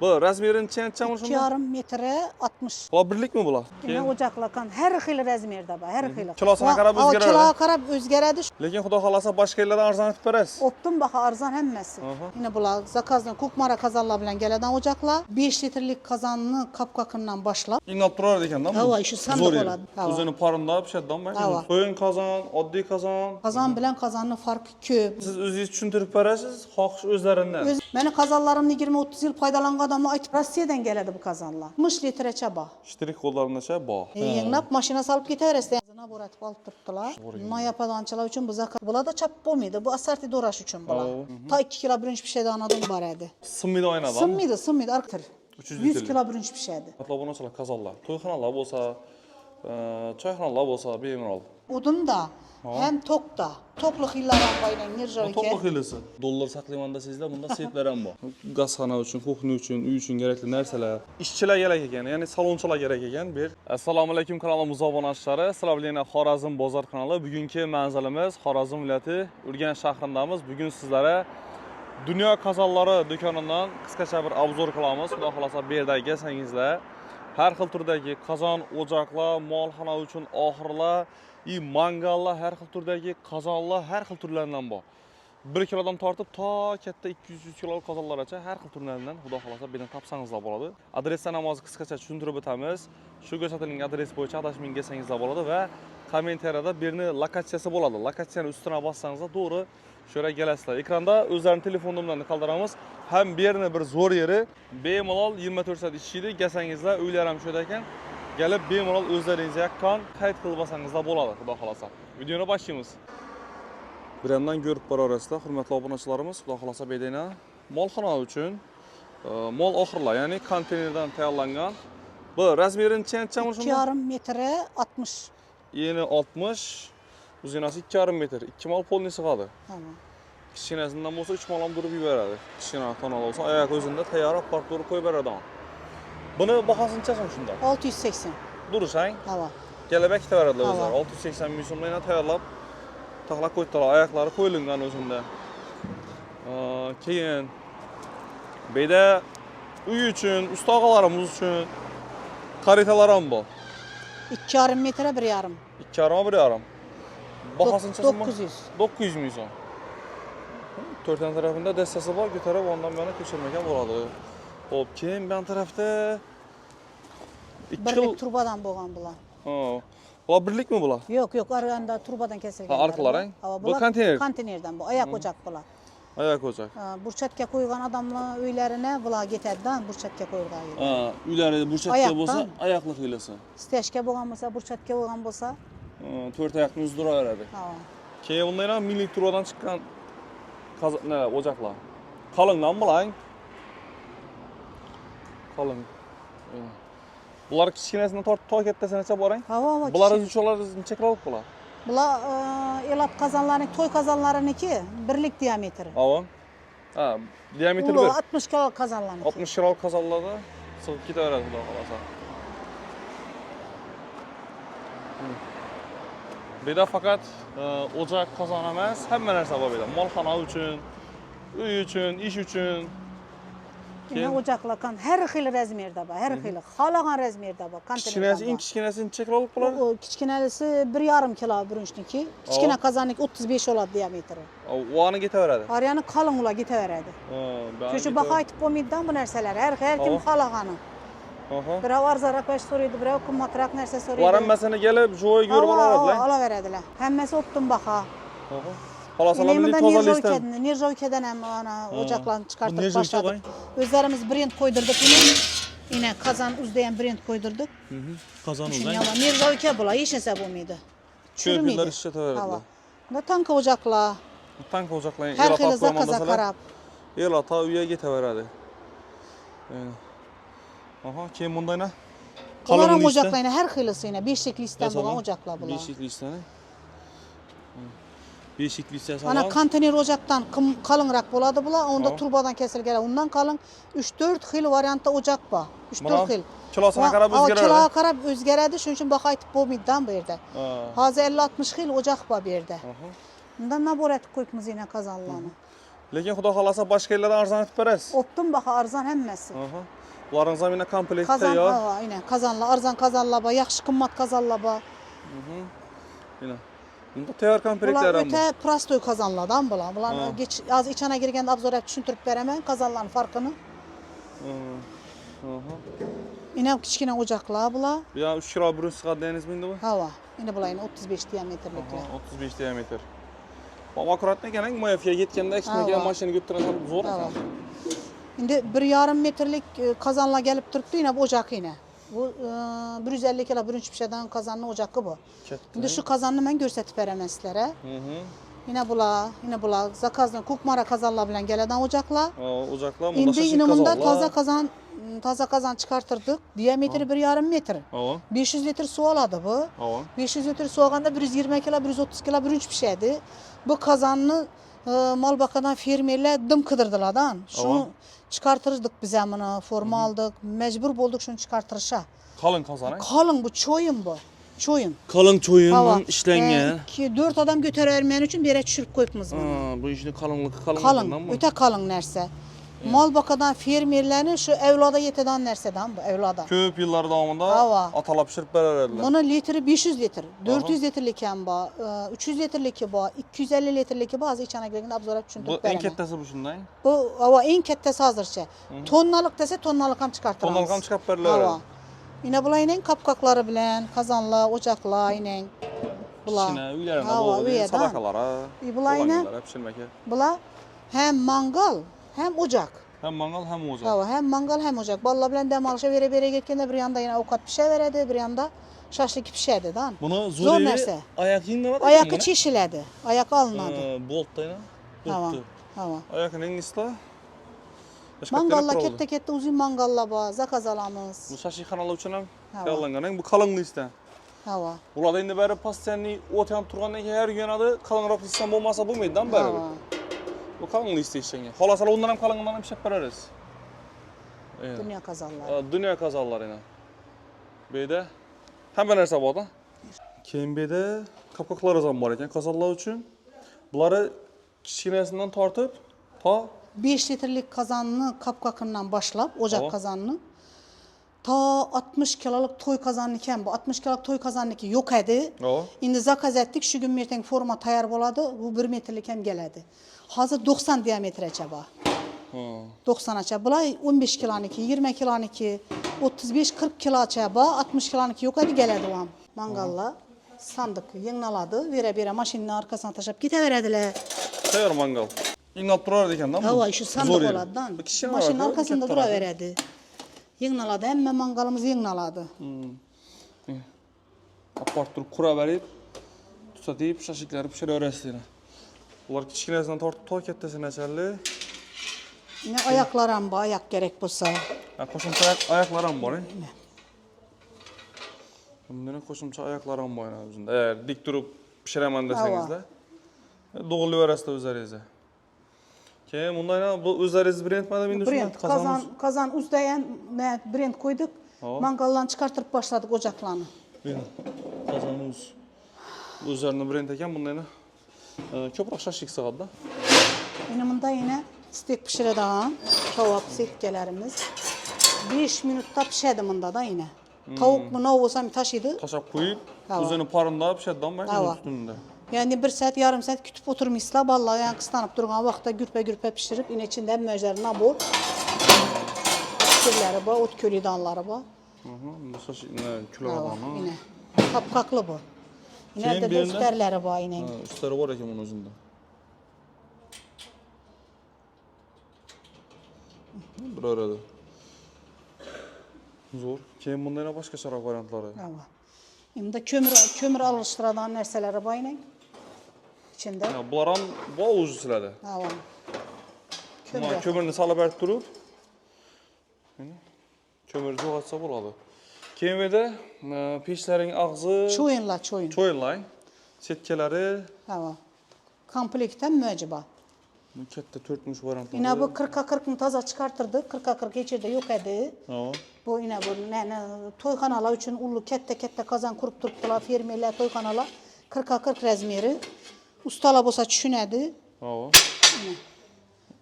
Bu razmerini neçe şunda? 2,5 metre 60. Bular birlik mi bular? Yine ocaqlakan her xil razmerda bor, her xil. Kilosuna qarab o'zgaradi. Kiloga qarab o'zgaradi. Lekin xudo xolasa boshqa yerlardan arzon etib berasiz. Optum baha arzon hammasi. Yine bular zakazdan ko'kmara qozonlar bilan keladigan ocaqlar 5 litrlik qozonni kapkakından başlab. Inglab turadi ekanda bu. Hava işi sandiq bo'ladi. O'zini parında pishadidan bak. Qo'yin qozon, oddiy qozon. Qozon bilan qozonni farqi ko'p. Siz o'zingiz tushuntirib berasiz, xohish o'zlaridan. Meni qozonlarimni 20-30 yil foydalangan odamlar aytib, Rossiyadan keladi bu qozonlar. 60 litracha bor. Shtirik qo'llarimdacha bor. Yanglab mashina solib ketaverasiz. Naboratib olib turibdilar. Noyapadanchilar uchun bu zakaz bo'ladi, chap bo'lmaydi. Bu assorti do'rash uchun bo'ladi. Ta 2 kilo birinchi pishadigan odam bor edi. Sinmaydi oynadan. Sinmaydi, arqtir. 100 kilo birinchi pishadi. Matlobonachilar qozonlar. To'yxonalar bo'lsa, choyxonalar bo'lsa bemalol. Udunda hem tokda. Toklu xillar ham qo'ygan nirjoyga. Toklu xilisi. Dollar saqlayman desangizlar, bunda seyflar ham bor. Gazxona uchun, kuxni uchun, uy uchun kerakli narsalar. Ishchilar kerak ekan, ya'ni salonchilar kerak ekan. Bir. Assalomu alaykum kanalimiz obunachilari. Sizlar bilan Xorazm bozor kanali. Bugungi manzilimiz Xorazm viloyati Urganch shahrindamiz. Bugun sizlarga Dunyo qozonlari do'konidan qisqacha bir obzor qilamiz. Xudo xolasa bu yerda kelsangizlar, har xil turdagi qozon, o'joqlar, molxona uchun oxirlar, mangallar, har xil turdagi qozonlar, har xil turlaridan bor. 1 kilodan tortib to katta 200 kilo qozonlargacha har xil turlaridan xudo xolasa bu yerdan topsangizlar bo'ladi. Adresdan namozini qisqacha tushuntirib o'tamiz. Shu ko'rsatilgan adres bo'yicha adashmay kelsangizlar bo'ladi va kommentariyada bir lokatsiyasi bo'ladi. Lokatsiyani ustiga bossangizlar to'g'ri shu yerga kelasizlar. Ekranda o'zlarining telefon nomerlarini qoldiramiz. Ham bu yerni bir zo'r yeri, bemalol 24 soat ishlaydi. Kelsangizlar uylar ham shu yerda ekan. Gelib bemalol o'zlaringiz yaqqan qayd qilib olsangizlar bo'ladi, xudo xolasa. Videoni boshlaymiz. Bir yandan ko'rib borasizlar, hurmatli obunachilarimiz, xudo xolasa bedena molxona uchun mol oxirlar, ya'ni konteynerdan tayyorlangan. Bu razmerini necha shunda? 2,5 metre 60. Yeni 60, uzinasi 2,5 metr. 2 mol polni sig'adi. Tamam. Kichkinasidan bo'lsa 3 mol ham durib yuboradi. Kichkina tonal bo'lsa oyoq o'zida tayyor olib turib qo'yib beradi. Buni bahasi necha so'm shunda? 680. Durishang. Hava. Kelabek kitaveradilar o'zlari. 680 ming so'mdan tayyorlab taxlab qo'ydilar, oyoqlari qo'yilgan o'zunda. Keyin bu yerda uy uchun, ustag'alarimiz uchun xaritalar ham bor. 2,5 metre 1,5. 2,5 1,5. Bahasi necha so'm? 900. 900 ming so'm. To'rtan tarafında dastasi bor, ko'tarib ondan beri ko'chirmagan bo'ladi. Hop, keyin bu tarafda 2 Birlik turbadan bo'lgan bular. Bular birlikmi bular? Yo'q, arganda turbadan kesilgan. Arqalaring. Bu konteyner. Konteynerdan bu, oyoq ocaq bular. Oyoq ocaq. Burchatga qo'ygan odamlar uylarini bular ketadidan burchatga qo'yilgan. Uylari burchatga bo'lsa, oyoqli xilasi. Steshga bo'lgan bo'lsa, burchatga bo'lgan bo'lsa, 4 oyoqni uzdiraveradi. Keyin bundan ham millik turbadan chiqqan ocaqlar. Qalingdan bulang. Qalin. Bular kichkinasidan tortib to kattasinicha borang. Bular ucholar necha kiloluk bular? Bular elat qozonlarining, to'y qozonlariniki birlik diametri. Diametri 60 kiloluk qozonlarniki. 60 kiloluk qozonlarda sig'ib ketaveradi, xudo xolasa. Bu yerda faqat o'joq qozon emas, hamma narsa bor bu yerda. Molxona uchun, uy uchun, ish uchun. Yine ocaqlar her xil razmerda bor, her xil. Xohlagan razmerda bor. Kichkinasi, eng kichkinasi necha kiloluk bo'ladi? Kichkinasi 1,5 kilo birinchniki. Kichkina qozonlik 35 bo'ladi diametri. Uani ketaveradi. Aryani qalin ular ketaveradi. Shu baho aytib bo'lmaydidan bu narsalar. Har kim xohlagani. Birov arzonroq bash so'raydi, birov qimmatroq narsa so'raydi. Ular hammasini kelib, joy ko'rib oladilar. Olaveradilar. Hammasi optim baho. Xolasalar milliy tozalikdan. Nirjoykadan ham ana ocaqlarni chiqartib boshladik. O'zlarimiz brend qo'ydirdik buni. Yine qozon uzda ham brend qo'ydirdik. Qozon uzda. Nirjoyka bular, hech narsa bo'lmaydi. Chirmiylar ishlataveradilar. Bunda tanka ocaqlar. Tanka ocaqlar har xil zakaza qarab. Elata uyga ketaveradi. Keyin bundayna qalin ocaqlarni har xilisini 5 listdan bo'lgan ocaqlar bular. 5 listdan. 5 listasi. Ana konteyner ocaqdan qalinroq bo'ladi bular. Onda turbadan kesilgan. Undan qalin 3-4 xil variantda ocaq bor. 3-4 xil. Kilosuna qarab o'zgaradi. Kiloga qarab o'zgaradi, shuning uchun baho aytib bo'lmaydidan bu yerda. Hozir 50-60 xil ocaq bor bu yerda. Undan naborat qo'yibmiz yana qozonlarni. Lekin xudo xolasa boshqa yerlardan arzon etib berasiz. Optum baha arzon hammasi. Aha. Bularning zamina komplekt Kazan, tayyor. aynen kazanlar, arzon kazanlar bor, yaxshi qimmat kazanlar bor. Mana. Bunda tayyor Bular komplektlar ham bor. o'ta prostoy kazanlardan bular. Bularni az ichana kirganda obzorga tushuntirib beraman kazanlarning farqini. Aha. Yine kichkina ocaklar bular. Ya 3 kilo brus sig'adi deysizmi endi bu? Hava. Yine bular 35 diametrliklar. 35 diametr. Bu akkuratni ekan, moyafiga yetganda eksploatatsiya mashina götürəsən zo'r ekan. Endi 1,5 metrlik kazanlar gelip turibdi yine bu ocak yine. Bu 150 kilo birinchi pişeden kazanlı ocakı bu. Şimdi şu kazanını ben gösterip veremem sizlere. Yine bular zakazdan kukmara kazanlar bilen geleden ocaklar. Ocaklar bunda Şimdi şaşık yine bunda kazanlar. taze kazan çıkartırdık. Diametri 1,5 metre. 500 litre su aladı bu. 500 litre su alanda 120 kilo, 130 kilo birinci pişedi. Bu kazanını Malbakadan fermerler dım kıdırdılardan. Şunu çıkartırdık biz bunu, forma aldık. Mecbur bulduk şunu çıkartırışa. Kalın kazan. Kalın bu, çoyun bu. Çoyun. Kalın çoyundan işlengen. 4 adam götürürmen için bir yere düşürüp koyupmuz bunu. Bu işin kalınlığı kalın. Kalın, öte kalın nerse. Malbakadan fermerlerin şu evlada yeteden nerseden bu, evlada. Köp yıllar davamında atalar pişirip bererdiler. Bunun litri 500 litre, 400 litrelik hem bu, 300 litrelik bu, 250 litrelik bazı içine girdiğinde abzorap düşündük Bu en kettesi bu şunday. Bu en kettesi hazırça. Tonnalık dese tonnalık hem çıkartırız. Tonnalık hem çıkartıp verirler. Yine bula inen kapkakları bilen, kazanla, ocakla inen. Bula. İçine üylerine bol sadakalara. Bula inen. Bula hem mangal hem ocak. Hem mangal hem ocak. Hem mangal hem ocak. Balla bilen demalışa vere gittiğinde bir yanda yine avukat pişe veredi, bir yanda şaşlık pişedi. Bunu zor nerse? Ayak yinlemedi. Ayakı çeşiledi. Ayak alınadı. Bolt da yine. Ayakın en iyisi. Mangalla kette uzun mangalla ba, zakaz alamız. Bu şaşı kanalı için hem tayarlangan bu kalınlığı iste. Burada indi beri pastenli otan turgandan ki her gün adı kalınrak listem olmasa bulmaydı dan beri. Bu kalınlığı iste işten. Halasala ondan hem kalınlığından hem şep veririz. Dünya kazalları. Dünya kazalları yine. Beyde hem ben hesabı da. Keyin beyde kapkaklar zaman var eken kazallar için. Bunları kiçkinesinden tartıp ta 5 litrelik kazanını kapkakından başlap, ocak kazanını. Ta 60 kiloluk toy kazanı iken bu 60 kiloluk toy kazanı ki yok edi. Şimdi zakaz ettik şu gün merten forma tayar boladı. Bu 1 metrelik hem geledi. Hazır 90 diametre çaba. 90 açaba. Bulay 15 kiloniki, 20 kiloniki, 35-40 kilo çaba, 60 kiloniki yok edi geledi o an. Mangalla sandık yığınaladı. Vere maşinin arkasına taşıp gideverediler. Tayar mangal. İnat durar diken lan bu. Hava şu sandık oladan. Maşının arkasında duraveredi. Yığınaladı. Hemen mangalımız yığınaladı. Apart durup kura verip tutatıp şaşıkları pişiriyorlar. Bunlar kiçkinesinden tartıp ta kettesine çelli. Yine ayaklarım var, ayak gerek bulsa. Koşumça ayaklarım var. Bunların koşumça ayaklarım var. Eğer dik durup pişiremem deseniz de doğulu verası da üzerinize. Ki bundan bu üzeriniz brand madem indi brand kazan üstüyen brand koyduk. Mangaldan çıkartıp başladık ocaklarını. Kazanımız üzerine brand eken bundan köprak şaşık sığadı da. Yine steak pişiredi ha. Tavuk setkelerimiz. 5 minutta pişedi bunda da yine. Tavuk mu ne olsa taşıydı. Taşak koyup üzerine parında pişedi ama üstünde. Yani 1 saat, yarım saat kütüp oturmuşsa vallahi yani kıslanıp durgan vaxtda gürpe pişirip yine içinde mözlerine bol. Pişirleri bu, ot köylü danları bu. Bu saç kilo adamı. Yine kapkaklı bu. Yine de üstlerleri bu yine. Üstleri var ekim onun özünde. Bir arada. Zor. Keyin bunda yine başka şarap varyantları. Şimdi kömür alıştıradan nerseleri bu yine. İçinde. Bunların bu ucu siledi. Kömürünü salıp erip durup. Kömürü çoğaltsa buladı. Keyin bir de peşlerin ağzı... Çoyun. Çoyunlayın. Setkeleri... Komplekten müeciba. Kette 4 varyantları. Yine bu 40'a 40'ını taza çıkartırdık. 40'a 40 içeride yok edi. Bu yine bu toy kanala için ulu kette kazan kurup duruptular. Fermerler toy kanala 40'a 40 rezmeri. Ustala bolsa düşünedi.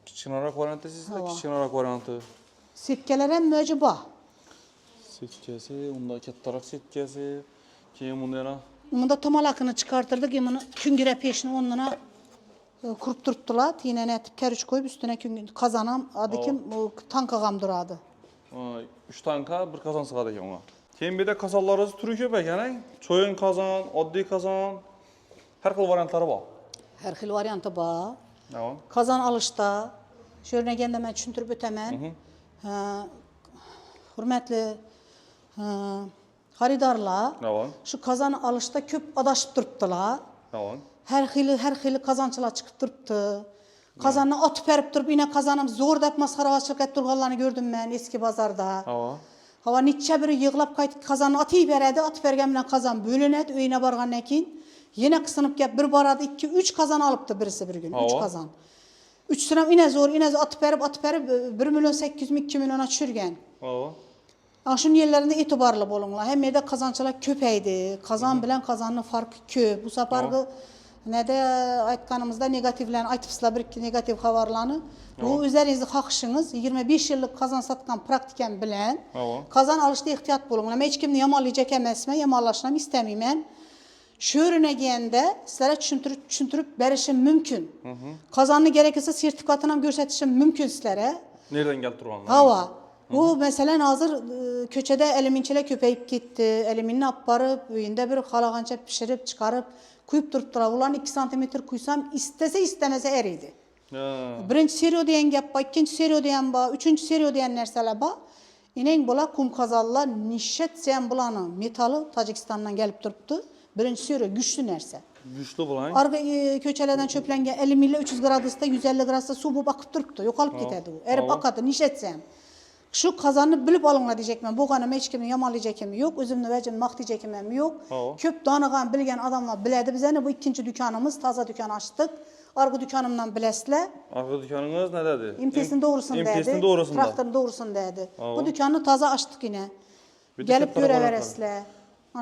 Kichkinaroq variantda sizda, kichkinaroq varianti. Setkalar ham mo'ji bor. Setkasi, unda kattaroq setkasi. Keyin bunda yana Bunda tomalakını çıkartırdık, bunu küngüre peşini onuna kurup turuptular. Yine netip kerüç koyup üstüne kazanam. Adı kim? Bu tankagam duradı. 3 tanka, bir kazan sig'adi ekan unga. Keyin bu yerda kazanlarimiz turi ko'p ekan. Cho'yin kazan, oddiy kazan, har xil variantlari bor. Her xil variantı var. Tamam. Kazan alışta. Şöyle gende ben düşüntürüp ötemen. Hürmetli haridarlar. Tamam. Şu kazan alışta köp adaşıp duruptular. Tamam. Her xili kazançılar çıkıp duruptu. Kazanını atıp verip durup yine kazanım zor dep maskaravaçılık et durganlarını gördüm ben eski bazarda. Tamam. Hava neçe biri yığılap kayıt kazanını atıp veredi, atıp vergen bilen kazan bölünedi, öyüne bargandan keyin yine kısınıp gel bir baradı 2-3 kazan alıptı birisi bir gün. 3 kazan. 3 sıram yine zor atıp verip 1 milyon 800 bin 2 milyona düşürgen. Tamam. Şunun yerlerinde itibarlı bolunlar. Hem yerde kazançılar köpeydi. Kazan bilen kazanın farkı köp. Bu seferki ne de aytkanımızda negatiflerini aytıpsızlar bir negatif haberlerini. Bu üzerinizde hakşınız 25 yıllık kazan satkan praktiken bilen kazan alışta ihtiyat bolunlar. Ben hiç kimni yamallayacak emesme, yamallaşmam istemeyim. Şöyle gende sizlere düşüntürüp berişim mümkün. Kazanını gerekirse sertifikatını görsetişim mümkün sizlere. Nereden geldi turganlar? Hava. Bu mesela hazır köçede eliminçile köpeyip gitti. Elimini aparıp, öğünde bir halagança pişirip çıkarıp kuyup duruptular. Ulan 2 santimetre kuysam istese istemese eriydi. Birinci seriyo diyen gap var, ikinci seriyo diyen var, üçüncü seriyo diyen nerseler var. İnen bula kum kazallar, nişet sen bulanı metalı Tacikistan'dan gelip duruptu. Birinci seriyo güçlü nerse. Güçlü bulan. Arka köçelerden çöplengen 50 mille 300 gradus'ta 150 gradus'ta su bu bakıp duruptu. Yok alıp gitedi o. Erip akadı nişet sen. Şu kazanını bilip alınla diyecekmem. Bu kanım hiç kimin yamanlayacakım yok. Özümle vecim maktiyacakım yok. Köp danıgan bilgen adamlar biledi bize ne bu ikinci dükkanımız. Taza dükkan açtık. Arka dükkanımdan bilesle. Arka dükkanınız ne dedi? İmpesin doğrusun dedi. İmpesin doğrusun da. Traktörün doğrusun dedi. Bu dükkanı taza açtık yine. Gelip göre veresle.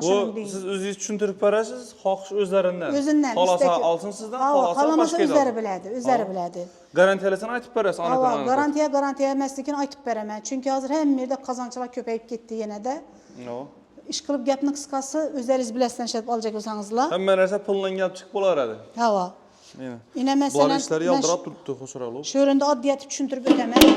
Bu siz özünüz düşüntürüp verəsiz, haqq özlərindən. Özündən. Halasa alsın sizdən, halasa başqa özləri bilədi, özləri bilədi. Garantiyalisini aytıb verəsiz, ana komanda. Garantiya məslikini aytıb verəmən. Çünki hazır hem yerdə kazançılar köpəyib getdi yenə də. İş qılıb gəpni qısqası özləriniz biləsindən şəhət alacaq olsanızlar. Hem mən rəsə pulla gəlib çıxıb olar hədi. Hava. Yine mesela Bunlar işləri yaldırab durubdu, xoşaralı. Şöyle addiyatı düşündürüp ödəmək.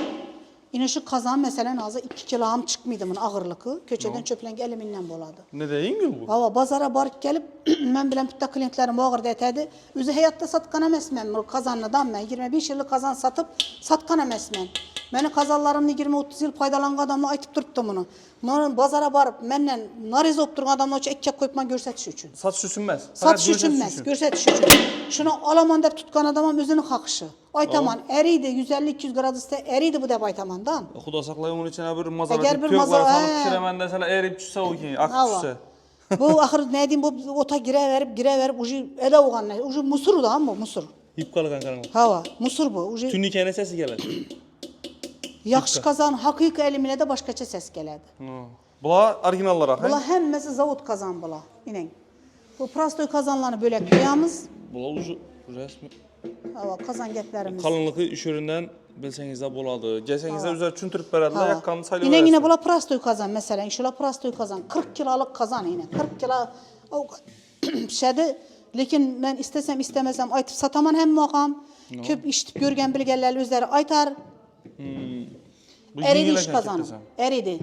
Yine şu kazan mesela azı 2 kilom çıkmıydı bunun ağırlığı. Köçeden çöplengi eliminden boladı. Ne deyin bu? Hava bazara barıp gelip ben bilen bütün klientlerim ağır detaydı. Özü hayatta satkan emesmen bu kazanlıdan ben 25 yıllık kazan satıp satkan emesmen. Beni kazanlarımını 20-30 yıl paydalan adamla aytıp duruptu bunu. Bazara barıp menden nariz opturgan adamla iki koyup ben görsetiş için. Satış üçünməz. Satış üçünməz, görsetiş için. Şunu alaman deyip tutkan adamın özünün hakışı. Aytaman eriydi 150-200 gradus'ta eriydi bu deyip aytamandan. Xuda saxlayın onun içine bir mazara Eğer bir tüyokları mazara- salıb pişirəməndə məsələ eriyib düşsə o ki, ak düşsə. Bu ahır ne diyeyim bu ota gire verip ucu ede oğan ne? Ucu musur da ama musur. Yip qalğan qaranlıq. Hava musur bu. Ucu Tünnükənə səsi gələr. yaxşı kazan hakiki elimine de başkaça ses geledi. Bunlar orijinallar Bula hemmesi zavut kazan bula. İnen. Bu prastoy kazanlarını bölek duyamız. Bunlar ucu rəsmi. Hava kazan getlerimiz. Qalınlığı iş yerindən bilsəniz də boladı. Gəlsənizdə üzər çüntürüb verədilər, yaqqanını sayılır. İnen yine bula prastoy kazan mesela. İnşallah prastoy kazan. 40 kiloluk kazan yine. 40 kilo şeydi. Lekin ben istesem istemesem aytıp sataman hem makam. Köp işitip görgen bilgelerle özleri aytar. Eridi iş kazanı. Eridi.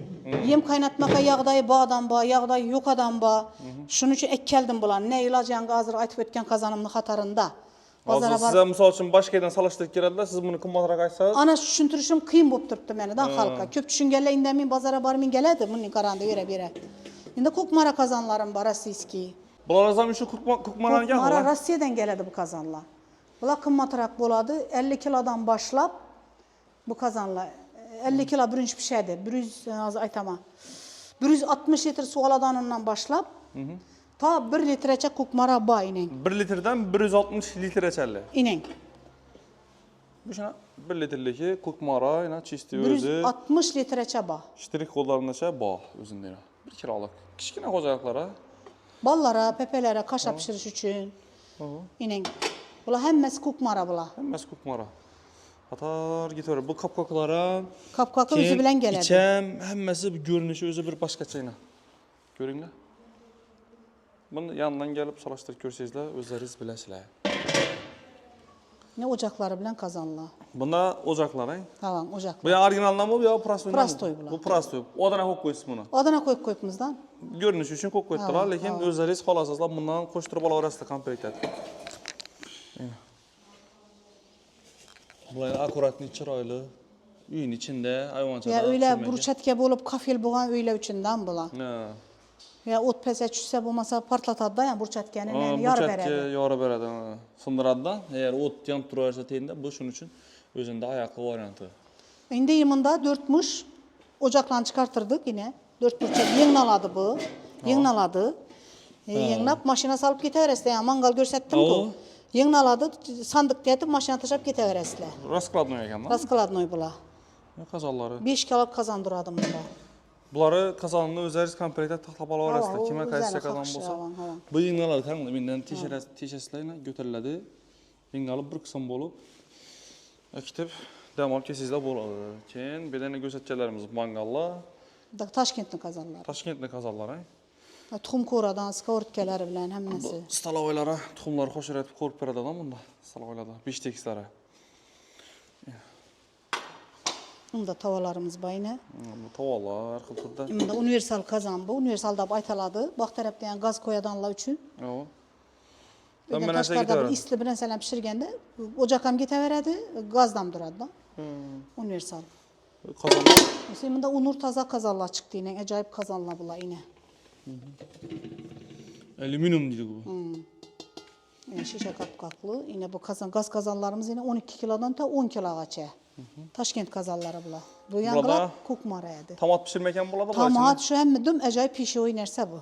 Yem kaynatmaka yağdayı bağdan bağ, yağdayı yokadan bağ. Şunun için ek geldim bulan. Ne ilacın hazır aytıp ötken kazanımın hatarında. Hazır sizə misal üçün başqa yerdən salaşdırıb gələdilər, siz bunu qımmatıra qayıtsınız. Ana düşüntürüşüm kıyım bop duruptu beni da halka. Köp düşüngerle indemin bazara barmin geledi bunun karanda yere. Indi kukmara kazanlarım var Asiski. Bunlar azam üçün kukmaran gəlir. Kukmara Rusya'dan geledi bu kazanlar. Bula kımmatırak boladı. 50 kilodan başlap bu kazanlar. 50 kilo birinci bir şeydi. 160 litre su aladanından başlap. Ta 1 litreçe kukmara bağ inen. 1 litrdən 160 litre çəlli. İnen. Bu şuna 1 litrlik kukmara ilə çisti özü. 160 litreçe bağ. İştirik qollarındaşa bağ özündə. 1 kiloluk. Kiçkinə qocaqlara. Ballara, pepelere, kaşa pişiriş için. İnen. Bula hemmesi kukmara bula. Həmməsi kukmara. Qatar gitaver. Bu kapkaklara Kapkakı özü bilen geledi. İçem, hemmesi bir görünüşü özü bir başqaçayna. Görünglar. Bunu yandan gelip salaştırıp görsezler, özleriz bilesizler. Ne ocakları bilen kazanla. Bunda ocaklar, he? Tamam, ocaklar. Bu ya orijinaldan mı, bu ya prastoydan mı? Prastoy bular. Bu prastoy. Odana koyup koysun bunu. Adana koyup koyupmuzdan. Görünüşü için koyup koydular, lekin özleriz halasızlar bundan koşturup alaverasizlar komplet etib. Bular akuratni, chiroyli. Uyun içinde, ayvonchada. Ya öyle burçatga bolup kafel boğan öyle üçünden bula. Ha. Ya ot pese çüsse bulmasa partlatadı da ya burçatkani yani yarı Burçatga beredi. yarı beredi. Sındıradi da. Eğer ot yanıp turaversa teyinde bu şunun için özünde ayaklı variantı. Indi yımında 4 muş ocaklan çıkartırdık yine. 4 burçak yığnaladı bu. Yığnaladı. Yığnap maşına salıp giteveresle ya mangal görsettim O. bu. Yığnaladı sandık deyip maşına taşıp giteveresle. Raskladın ekan da. Raskıladın bula. Ne kazanları? 5 kilo kazandırdım bunda. Bunları kazanını özeriz komplete taxlap alaverasizlar. Kime qaysi kazan bolsa. Bu yığnalar kanlı menden tişeslerine götürüledi. Yığnalı bir kısım bolup ekitip dam alıp kesizler boladı. Keyin bir dene gözetçelerimiz mangalla. Taşkentni kazanlar. Toshkentni kazanlar, he? Tuxum ko'radan, skavortkalari bilan hammasi. Stalovoylara tuxumlar qo'shirib ko'rib beradi bunda. Stalovoylarda beshtekslari. Bunda tavalarımız bayne. Bu tavalar xil turda. Bunda universal kazan bu. Universal da aytaladı. Bak tarafta yani gaz koyadanlar üçün. O. Ben taşlarda bir isli bilen selam pişirgende ocakam giteveredi, gazdam duradu da. Universal. Kazanlar. Mesela bunda unur taza kazanlar çıktı yine. Acayip kazanlar bula yine. Alüminyum dedi bu. Yani şişe kapkaklı. Yine bu kazan, gaz kazanlarımız yine 12 kilodan ta 10 kilo geçe. Taşkent kazanları bula. Bu yangılar kukmaraydı. Tamat pişirmeken buladı. Tamat şu hem düm acayip pişi oynarsa bu.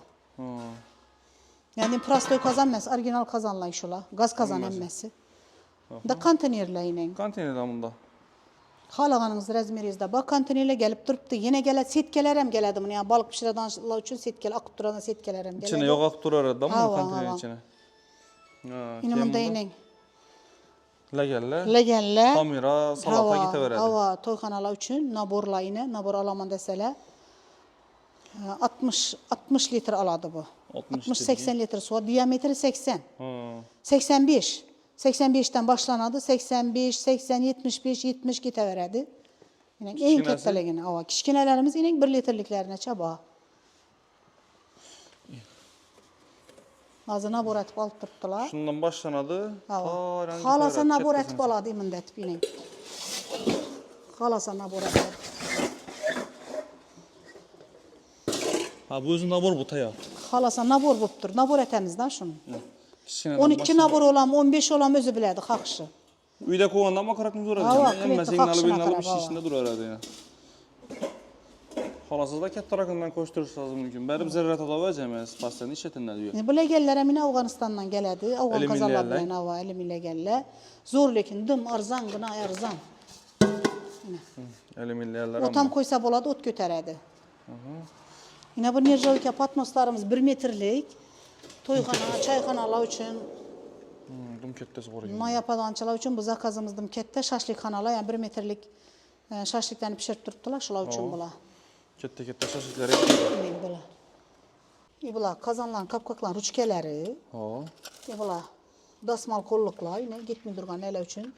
Yani prastoy kazanmaz, orijinal kazanlar şula. Gaz kazan emmesi. Da konteynerle yine. Konteynerda bunda. Halağanınız rezmerizde bak konteynerle gelip duruptu. Yine gelet setkeler hem geledi bunu. Yani balık pişirenler için setkeler, akıp duran setkeler hem geledi. İçine yok akıp durar da mı Hava, konteynerin hava. içine? Yine bunda yine. Legelle. Legelle. Kamera, salata giteveradi. Hava toyxanalar için naborla yine. Nabor alaman deseler. 60 litre aladı bu. 60-80 litre su. Diametri 80. 85. 85'ten başlanadı. 85, 80, 75, 70 giteveradi. Yine en kattaligini. Hava. Kişkinelerimiz yine 1 litreliklerine çaba. Azı nabor etip alıp tuttular. Şundan başlanadı. Halasa nabor etip aladı iminde etip yine. Halasa nabor etip. Ha bu özün nabor bu taya. Halasa nabor buptur. Nabor etemizden şunu. 12 nabor olam, 15 olam özü biledi kakışı. Uyda koğandan makaratını durardı. Hava, Emme kilitli signalı kakışına bir nalı bir karab, şişinde durardı yani. Halasız da katta rakımdan koşturuş lazım mümkün. Beri bir zerret alabileceğimiz pastanın işletinler diyor. Bu legeller emine Afganistan'dan geledi. Afgan Elim kazalar illegerler. bilen hava elim illegerler. Zor lekin dım arzan gına arzan. Eli milliyerler Otam ama. koysa boladı ot götüredi. Yine bu nirjalık patnoslarımız 1 metrlik. Toyxana, çayxanalar üçün, Dım kettesi var. mayapadançılar üçün bu zakazımız dım kette şaşlıkxanalar yani 1 metrlik şaşlıklarını pişirip duruptular şular üçün bula. Kette kette şaşıkları. Bula. Bula kazanlan, kapkaklan, ruçkeleri. Bula dasmal kolluklar yine gitmi durgan ele üçün.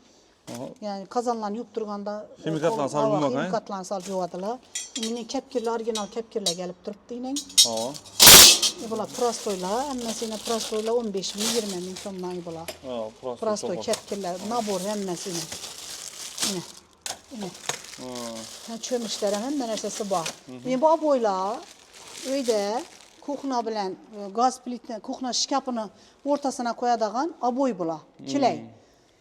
Yani kazanlan yup durganda Himikatlan sal bulmak, he? Himikatlan sal juvadılar. Yine kepkirli, orijinal kepkirle gelip duruptu yine. Bula prastoyla, emmesine prastoyla 15 bin, 20 bin tondan bula. Prastoy kepkirler, nabor emmesine. Yine. Çömüşler hemen neresesi var. Yine bu aboyla öyde kuhna bilen gaz plitini, kuhna şikapını ortasına koyadağın aboy bula. Kiley.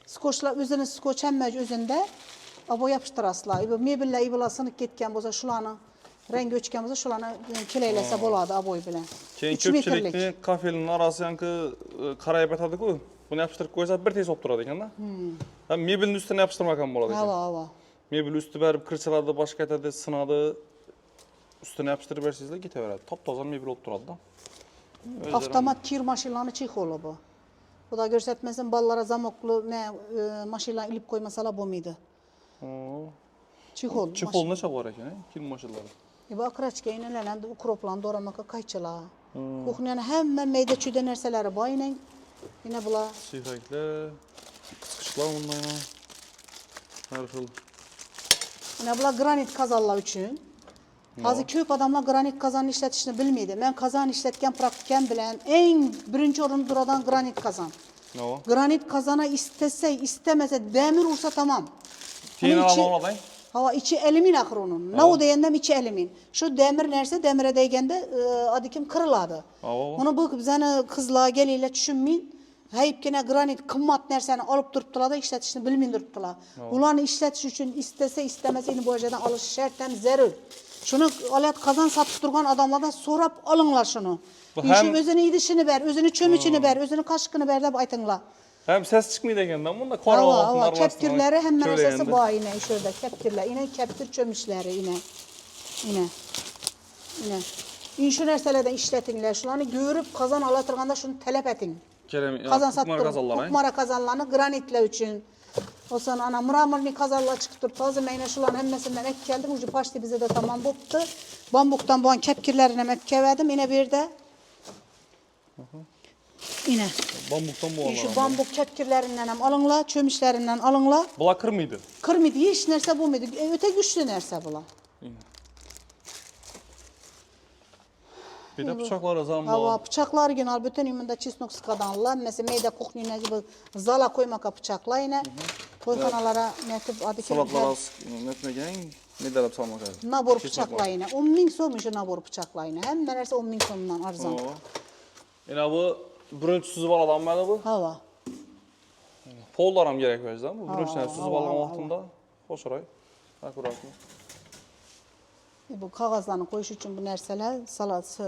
Skoçla özünü skoç hemmeci özünde aboy yapıştırasılar. Mebille ibla sınık ketken bolsa şulanı rengi öçken bolsa şulanı kileylese boladı aboy bilen. Keyin köpçilikni kafelinin arası yankı karayıp etadı ku. Bunu yapıştırıp koysa bir tez opturadu eken da. Hem mebelin üstüne yapıştırmakan boladı eken. Hava. Mebel üstü berip kırçaladı, başka etadı, sınadı. Üstüne yapıştırıp versizle giteveradi. Top-tozan mebel opturadu da. Avtomat kir maşinlarını çıkılı bu. Bu da görsetmesin ballara zamoklu ne maşinlar ilip koymasalar bu muydu? Oo. Çikol. Çikol neçe var ekan, kilim maşalları. Bu akraçka inelende ukroplan doğramaka kayçıla. Kuxunyanın hemen meyde çüde nerseleri var inen. Yine bula. Sifekler, kıskışlar bundan. Her xil. Yine bula granit kazanlar üçün. Hazır köp adamlar granit kazanın işletişini bilmeydi. Ben kazan işletken praktiken bilen en birinci orunu duradan granit kazan. Ne o? Granit kazana istese istemese demir olsa tamam. Tiyin Onun içi- alama oladayın. Hava içi elimin akır onun. Ne o deyendem içi elimin. Şu demir nerse demire değgende adikim kırıladı. Onu bu bizene kızlığa geliyle düşünmeyin. Hayıp gene granit kımmat nerseni alıp duruptular da işletişini bilmeyin duruptular. Ulanı işletiş için istese istemese ini bu önceden alış şertten zerül. Şunu alet kazan satıp durgan adamlardan sorap alınlar şunu. hem- Özünü idişini ver, özünü çömüçünü ver, özünü kaşıkını ver de aytınla. Hem ses çıkmıydı ekan, bunda kara Hava altın hava arasında. kepkirleri hemen Şöyle esası yendi. bu yine şurada kepkirler. Yine kepkir çömüşleri yine. Yine. Yine. İnşu nerselerden işletinler. Şularını görüp kazan alatırganda şunu talep etin. Kerem, Kazan kukmar sattır. kazanlar, ha? Kukmara kazanlarını granitle için. O sana ana mramorni kazanlar çıktır. Tazı meyne şuların hemmesinden ek geldim. Ucu paştı bize de tamam boptu. Bambuktan bu an kepkirlerine metkeverdim. Yine bir de. Yine. Bambuktan bu Şu onlar. bambuk kepkirlerinden hem alınla, çömüşlerinden alınla. Bula kır mıydı? Kırmıydı, hiç nerse bu muydu? Öte güçlü nerse bula. Bir de bıçaklar azam Hava bu. bıçaklar genel bütün imında çisnok sıkadanlar. Mesela meyde kuhnine gibi zala koymaka bıçakla yine. Koykanalara netip adı ki Salatlar az netmegen, ne derip salmak lazım. nabor bıçakla yine. 10.000 so'm şu nabor bıçakla yine. Hem neresi 10.000 so'mdan arzan. Yine bu birinci süzüp alalım ben bu. Hava. Pollarım gerek var zaten. Bu birinci süzüp hava, alalım hava. vaktinde. Hoş oray. Akurat. Bu kağızlarını koyuş için bu nerseler salat,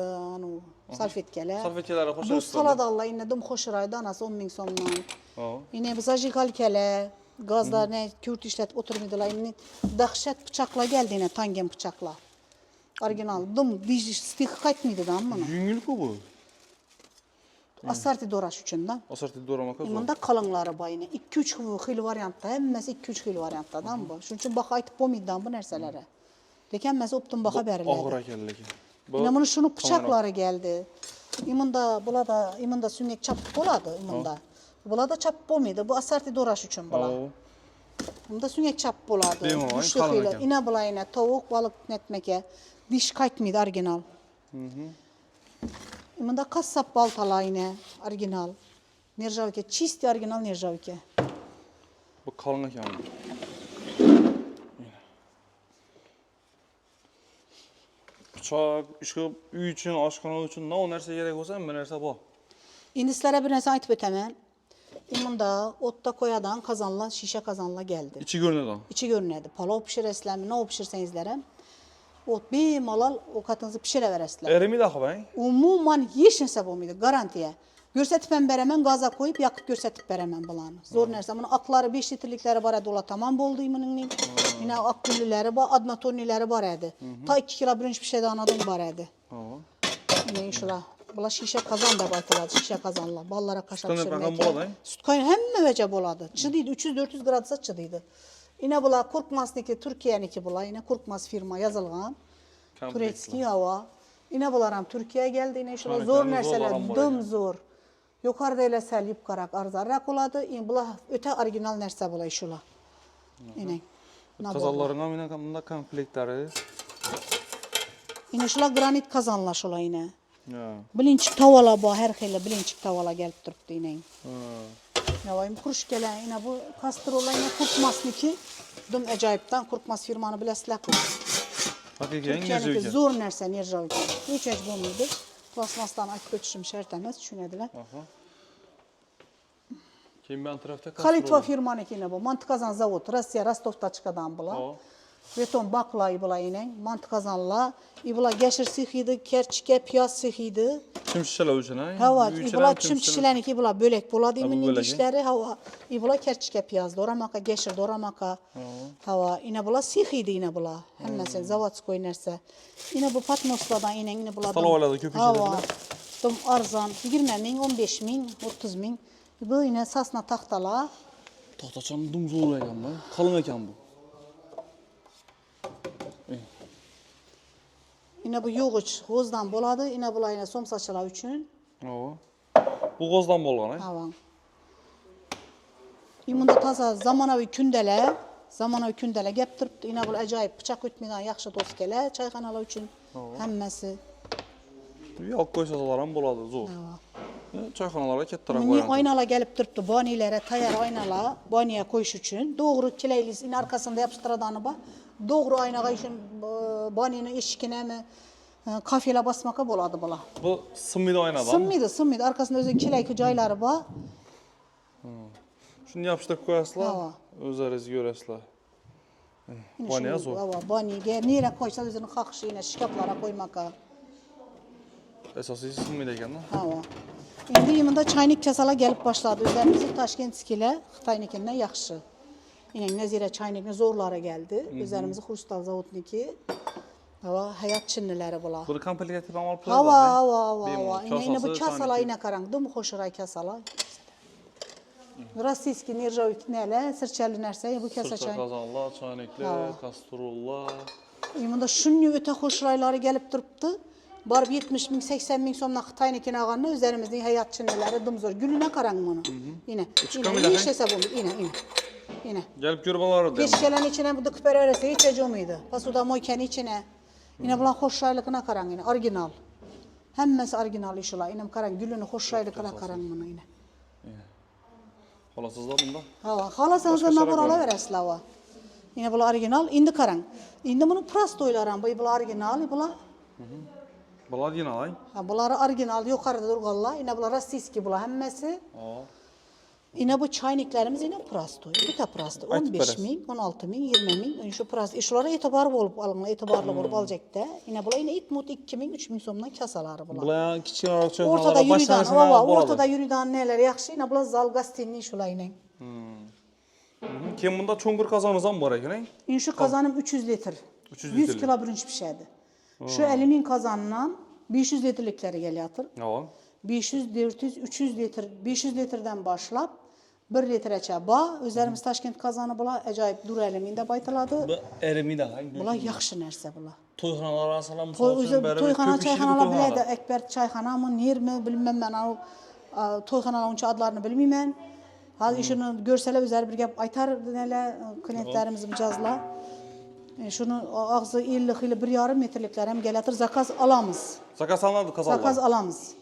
salfetkeler. Salfetkeleri hoş Bu oray. saladalla yine dım hoşuraydı anası 10.000 so'mdan. Oo. Yine bu zajikal kele, gazlar ne kürt işlet oturmaydılar. Yine dahşet bıçakla geldi yine tangen bıçakla. Orijinal dım diş stik kaçmıydı da ama. Yüngül bu. Asartı doraş için da. Asartı doğramak zor. Bunda kalınları var yine. 2-3 xil variantta, hemmesi 2-3 xil variantta da bu. Şunun için baka aytıp bomiddan bu nerselere. Lekin mesela optum baka beriledi. Ağır ekellik. Yine bunu şunu bıçakları geldi. İmında sünnek çap boladı imında. Bula da çap bomidi. Bu asartı doraş için bula. Bunda sünnek çap boladı. Değil mi o? Güçlü Kalın xili. ekan. İne bula yine tavuk balık netmeke. Diş kaytmıydı orijinal. Imında kassap baltala yine orijinal. Nержавке, чистый orijinal nержавке. Bu kalın eken. Bıçak, ışık, üy için, aşkına için ne o nerse gerek olsa hemen nerse bu. İndislərə bir nəsə aytıb ötəmən. İmunda otda koyadan kazanla, şişe kazanla geldi. İçi görünür o. İçi görünədi. Palov pişirəslərmi, nə o pişirsənizlərəm. Ot bir malal o katınızı pişirə verəslər. Erimi de ben. Umuman heç nəsə olmaydı, garantiyə. Görsətib mən bərəmən, qaza qoyub, yakıb görsətib bərəmən bulanı. Zor nərsə. Bunun akları 5 litrlikləri var idi, ola tamam oldu imunun. Yine ak güllüləri var, adnatorniləri var idi. Ta 2 kilo birinci bir şeydə anadım var idi. Yine inşallah. Bula şişe kazan da baytıladı, şişe kazanla. Ballara kaşa Sütkan pişirmek. yaprağı boladı, Süt kaynağı hem vece boladı. Çıdıydı, 300-400 gradsa çıdıydı. Yine bula Korkmaz'daki, Türkiye'ninki bula. Yine Korkmaz firma yazılgan. Turetski hava. Yine bularam Türkiye'ye geldi. Yine inşallah Kaynaklarını zor nerseler, zorlaran dım buraya. zor. Yukarıda ile selyip karak arzarrak oladı. Yine bula öte orijinal nerse bula inşallah. Yine. Kazallarına yine bunda komplektleri. Yine inşallah granit kazanla şula yine. Ya. Bilinçik tavala bu her şeyle bilinçik tavala gelip duruptu yine. Ya vayım kuruş gelen yine bu kastrola yine Korkmaz'niki. Dım acayipten Korkmaz firmanı bilesler. Hakikaten en Türkiye'ninki gözü zor nerse nirjavki. Hiç ecbumluydu. Plasmastan ak götüşüm şertemez düşünediler. Kim ben tarafta Kalitva firmaniki yine bu. Mantıkazan zavod. Rusya, Rostov'ta çıkadan bula. O. Beton bakla ibla yine. Mantıkazanla. İbla geçir sıhıydı, kerçike, piyaz sıhıydı. Kim şişeler için ha? Hava, ibla çim çişilenik ibla bölek buladı iminin bölek, dişleri. Hava, ibla kerçike piyaz doramaka, geçir doramaka. Hava, yine bula sıhıydı yine bula. Hemmesi zavodskoy nerse. Yine bu Patmos'tan yine bula. Stalovalarda köpük Hava, dım arzan. 20.000, 15.000, 30.000. Bu yine sasna tahtala. Tahtaçanın dum zor eken bu. Kalın eken bu. Yine bu yoğuç gozdan boladı. Yine bulayına somsaçılar üçün. O. Bu gozdan bolgan, ay? Havan. Imında taza zamanavi kündele gep turuptu. Yine bu acayip bıçak ötmeden yaxşı dost gele çayxanalar üçün. Hemmesi. Yok koysalar ham boladı, zo'r. Çayxanalara kettirib Mini qo'yadi. aynalar gelip turuptu. Banilere tayar aynalar baniye koyuş üçün. Doğru kileyliz in arkasında yapıştıradanı ba. Doğru aynaga üçün baninin eşikine mi kafiyele basmaka boladı bula. Bu sınmaydı aynadan mı? Sınmaydı. Arkasında özü kileyki cayları ba. Şunu yapıştırıp koyasılar, Hava. özleriniz göresizler. Baniye zor. Baniye nere koysa özünün kakışı yine şikaplara koymaka. Esası sınmaydı eken de. Hava. İndi yımında çaynik kasala gelip başladı. Üzerimizi Taşkentskile Xitaynikinden yaxşı. Yine Nezire çaynikine zorlara geldi. Üzerimizi Xrustal Zavodniki. Hava hayat çinlileri bula. Bunu komplet getirip amal pullar Hava. Yine bu kasala yine karandı mı hoşuray kasala. Rossiyski nirjavik nele sırçalı nerse bu kasa Sırça çay. kazanlar, çaynikler, kastrollar. Yımında şunyu öte hoşurayları gelip duruptu. Barb 70 bin 80 bin somna Xitaynikine ağanı üzerimizde hayat çinlileri dımzor. Gülüne karan bunu. Yine. kamila, Hiç hesabı yine. Gelip görüp alardı. Geç gelen içine bu da küper arası hiç acımıydı. Pasuda moyken içine. Yine bulan hoşraylıkına karan yine. Orijinal. Hemmesi orijinal işula. Yine karan gülünü hoşraylıkına karan bunu yine. Halasızlar bunda. Halasanızda Başka nabur şarap ala veresler hava. Yine bula orijinal. Indi karan. Indi bunu prastoylaran. Bu bula orijinal. Bular yine alay. Buları orijinal yukarıda durgalla. Yine bula rossiyski bula hemmesi. Yine bu çayniklerimiz yine prastoy. Bir de prastoy. 15 bin, 16 bin, 20 bin. Şu prastoy. Şulara etibarlı olup alınla, etibarlı olup alacak da. Yine bula yine itmut 2 bin, 3 bin somdan kasaları bula. Bular kiçik olarak Ortada çayxanalara yürüden, boladı. ortada yürüden neler yaxşı. Yine bula zal gastinli şula yine. Kim bunda çoğungur kazanızdan var eken, Yine şu kazanım 300 litre. 300 100 litre. kilo bürünç pişerdi. Şu elimin kazanından 500 litrelikleri geliyordur. Ya. 500, 400, 300 litre, 500 litreden başlap 1 litreçe ba. Üzerimiz Taşkent kazanı bula acayip dur eliminde baytıladı. Bu erimi de hangi? Bula yaxşı nerse bula. Toyxanalar asalan misal üçün bərabər Toyxana çayxanalar toyxana. bilədi. Ekber çayxana mı, yer mi bilmem ben. Toyxanaların üçün adlarını bilmeyəm. Hal işini görseler üzeri bir gap aytar neler klientlerimizin cazla. Şunu ağzı 50 bir yarım metrelikler hem gelatır zakaz alamız. Zakaz alınırdı kazanlar. Zakaz alamız.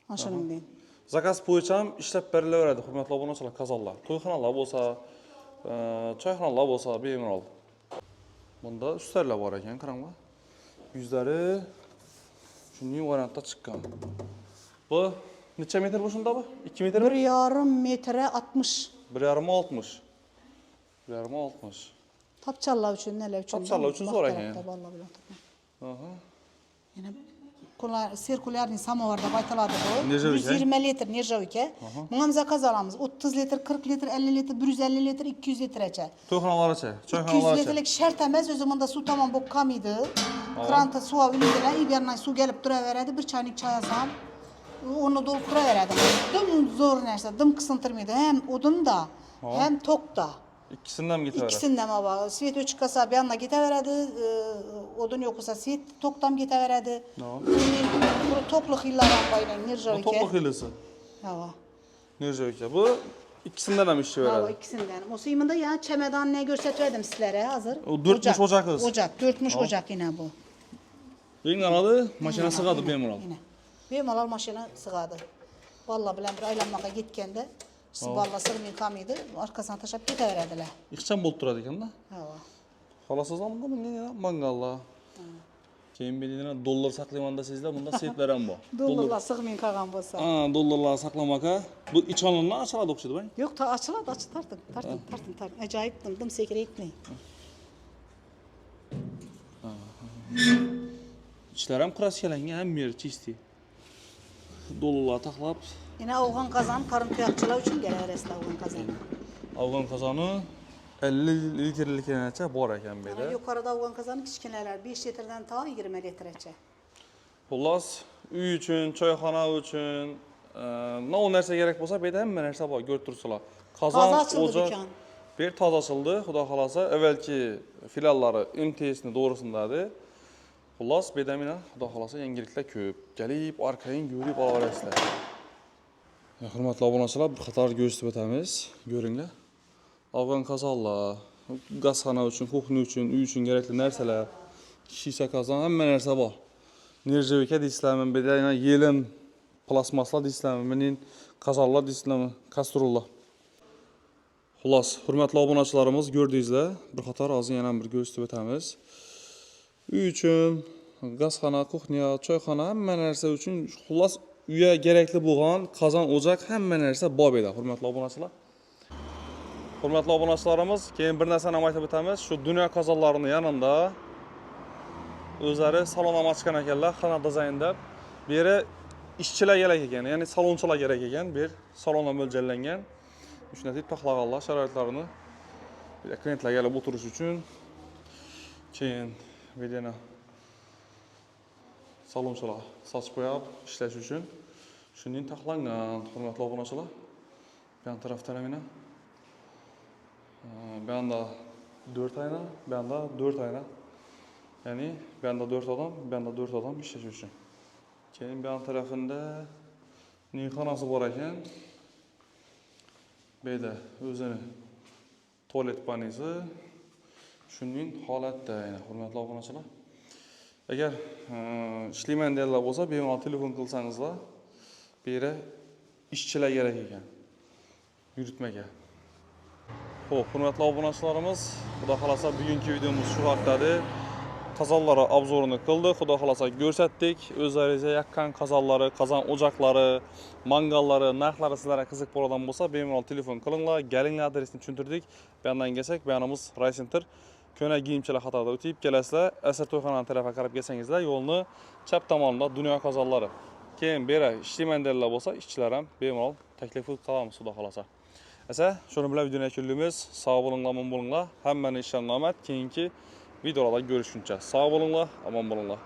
Aşının deyin. Zakaz boyunca işlep berilə öyrədi, hürmetli abunəçilər kazanlar. Toyxanalar bolsa, çayxanalar bolsa bemalol. Bunda üstlərlə var eken, qıramla. Yüzləri şunun variantda çıxqan. Bu neçə metr bu şunda bu? 2 metr Bir mi? yarım metre 60. 1,5 60. 1,5 60. Tapçallar üçün, neler üçün? Tapçallar üçün zor eken. Yine sirkulyarni samovarda baytaladı bu. Nirjavike. 120 litre nirjavike. Bundan zakaz alamız. 30 litre, 40 litre, 50 litre, 150 litre, 200 litreçe. Toyxanalara çək, 200 çayxanalara çək. litrelik şert emez. O zaman da su tamam bu kamıydı. Kranta suya ünlüdüler. İberden su gelip dura veredi. Bir çaynik çay alsam. Onu doldura veredi. Dım zor nerse. Dım kısıntırmıydı. Hem odun da hem tok da. İkisindən mi getə İkisinden ama bak. Svet uçkasa bir yanına giteveredi. Odun yoksa svet toktam giteveredi. Bu tokluk yıllardan bayılan Bu nirjavike. topluk hilisi. Hava. Nirjavike. Bu ikisindən də işçi Hava verədi. ikisinden. O suyumunda ya çemedan ne gösterdim sizlere hazır. O 4 ocağız. Ocak. 4 ocak yine bu. Beyin qanadı, maşına sığadı bemalol. Yine. Benim alal maşına sığadı. Vallahi bilen bir aylanmağa gitkende. Valla sığmayın kamıydı. Arkasına taşıp giteverediler. İxçən bolt durad eken da. Hava. Halasızlanmında mı ne ya? Mangalla. Keyin bildiğine dollar saklamanda sizde bunda seyit veren bu. Dolarla sığmayın kağan bolsa. Dollarlar saklamaka. Bu iç anlamına açıladı okşadı ben. Yok ta açıladı açı tartın. Acayip dım sekire etmeyin. İçler hem kıras gelen ya hem yeri çisti. Dollarlar taklap. Yine Avgan kazan karın kıyakçılar için gelir resla Avgan kazan. Avgan kazanı 50 litrelik neçə bor eken beydə. Yukarıda Avgan kazanı kiçkineler 5 litreden ta 20 litreçe. Xullas, üy üçün, çayxana üçün, nə o нәрsə gerek bolsa beydə həmmə нәрsə var, götürsülər. Taza açıldı dükkan. Bir taza açıldı, xuda xalasa. Əvvəlki filalları MTS-ni doğrusundadır. Xullas, bedəminə, xudo xolasa yangiliklar ko'p. Gəlib, arxayın görüb alaverasizlar. Hörmətli obunaçılar, bir qatar göstərib o'tamiz. Görünglar. Afgan kazanlar, qazxana üçün, kuxni üçün, uy üçün gərəkli narsalar, şişə kazan, həmmə narsa var. Nirjavika deyislərmi, bir də yelin, plasmaslar deyislərmi, mənin kazanlar deyislərmi, kastrollar. Xullas, hörmətli obunaçılarımız gördüyünüzlər, bir qatar azı yana bir göstərib o'tamiz. Uy üçün, qazxana, kuxniya, choyxana, həmmə narsa üçün, xullas uyga gərəkli bo'lgan qazan, ocaq, həmmə narsa bor edi, hörmətli obunaçılar. Hörmətli obunaçılarımız, keyin bir narsani aytib o'tamiz. Shu dunyo qozonlarining yanında o'zlari salon ham ochgan ekanlar, xona dizaynda. Bu yeri ishchilar kerak ekan, ya'ni salonchilar kerak ekan. Bu yer salonga mo'ljallangan. Shunday deb taxlaganlar sharoitlarini. Klientlarga kelib o'tirish uchun. Keyin videoni salonchilar sochib qo'yib ishlash uchun. Shundan taxlangan, hurmatli obunachilar. Bu yon tarafdan ham bu yanda 4 ayna, bu yanda 4 ayna. Ya'ni bu yanda 4 odam, bu yanda 4 odam ishlash uchun. Keyin bu yon tarafında niyxonasi bor ekan. Bu yerda o'zini tualet panisi. Shunning holatda, yana hurmatli obunachilar. Agar ishlayman deylar bo'lsa, bemalol telefon qilsangizlar, bu yerga ishchilar kerak ekan. Yuritmaga. Xo'p, hurmatli obunachilarimiz, xudo xolasa bugungi videomiz shu haqdadir. Qazonlari obzorini qildik, xudo xolasa ko'rsatdik. O'zlaringizga yaqin qazonlari, qazon o'joqlari, mangallari, narxlari sizlarga qiziq bo'ladigan bo'lsa, bemalol telefon qilinglar. Galinglar adresini tushuntirdik. Bu yerdan kelsak, bu yerimiz Ray Center. Ko'nak kiyimchilar xatarida o'tib kelasizlar. Asr to'yxonaning tarafiga qarab kelsangizlar, yo'lni chap tomonida dunyo qozonlari. Keyin bera ishlayman deylar bo'lsa, ishchilar ham bemalol taklif qilamiz, xudo xolasa. Esa, shuni bilan videoni yakunlaymiz. Sog' bo'linglar, omon bo'linglar. Hammani ishonib omad. Keyingi videolarda görüşünce sağ olunlar, aman olunlar.